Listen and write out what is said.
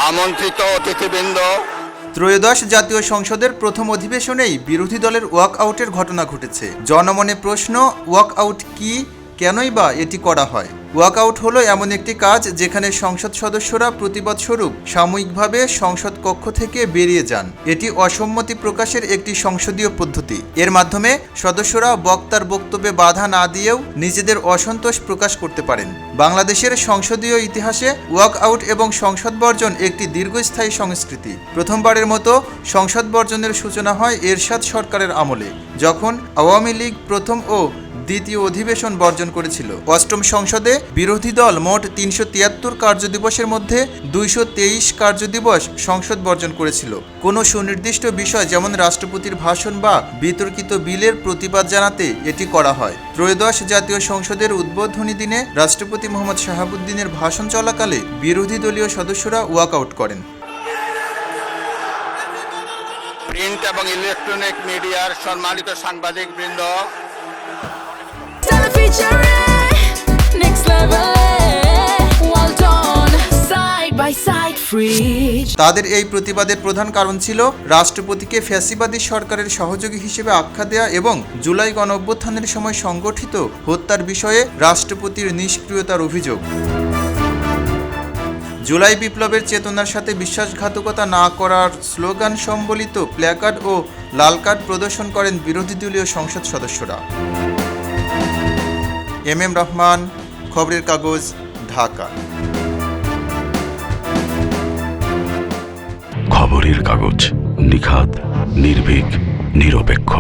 আমন্ত্রিত অতিথিবৃন্দ, ত্রয়োদশ জাতীয় সংসদের প্রথম অধিবেশনেই বিরোধী দলের ওয়াক আউটের ঘটনা ঘটেছে। জনমনে প্রশ্ন, ওয়াক আউট কি, কেনই বা এটি করা হয়? ওয়াক আউট হলো এমন একটি কাজ যেখানে সংসদ সদস্যরা প্রতিবাদ স্বরূপ সাময়িকভাবে সংসদ কক্ষ থেকে বেরিয়ে যান। এটি অসম্মতি প্রকাশের একটি সংসদীয় পদ্ধতি। এর মাধ্যমে সদস্যরা বক্তার বক্তব্যে বাধা না দিয়েও নিজেদের অসন্তোষ প্রকাশ করতে পারেন। বাংলাদেশের সংসদীয় ইতিহাসে ওয়াক আউট এবং সংসদ বর্জন একটি দীর্ঘস্থায়ী সংস্কৃতি। প্রথমবারের মতো সংসদ বর্জনের সূচনা হয় এরশাদ সরকারের আমলে, যখন আওয়ামী লীগ প্রথম ও দ্বিতীয় অধিবেশন বর্জন করেছিল। অষ্টম সংসদে বিরোধী দল মোট ৩৭৩ কার্যদিবসের মধ্যে ২২৩ কার্যদিবস সংসদ বর্জন করেছিল। কোনো সুনির্দিষ্ট বিষয় যেমন রাষ্ট্রপতির ভাষণ বা বিতর্কিত বিলের প্রতিবাদ জানাতে এটি করা হয়। ত্রয়োদশ জাতীয় সংসদের উদ্বোধনী দিনে রাষ্ট্রপতি মোহাম্মদ শাহাবুদ্দিনের ভাষণ চলাকালে বিরোধী দলীয় সদস্যরা ওয়াকআউট করেন। প্রিন্ট এবং ইলেকট্রনিক মিডিয়ার সম্মানিত সাংবাদিকবৃন্দ, তাদের এই প্রতিবাদের প্রধান কারণ ছিল রাষ্ট্রপতিকে ফ্যাসিবাদী সরকারের সহযোগী হিসেবে আখ্যা দেয়া এবং জুলাই গণঅভ্যুত্থানের সময় সংগঠিত হত্যার বিষয়ে রাষ্ট্রপতির নিষ্ক্রিয়তার অভিযোগ। জুলাই বিপ্লবের চেতনার সাথে বিশ্বাসঘাতকতা না করার স্লোগান সম্বলিত প্ল্যাকার্ড ও লাল কার্ড প্রদর্শন করেন বিরোধী দলীয় সংসদ সদস্যরা। এম রহমান, খবরের কাগজ, ঢাকা। খবরের কাগজ, নিখাত, নির্ভীক, নিরপেক্ষ।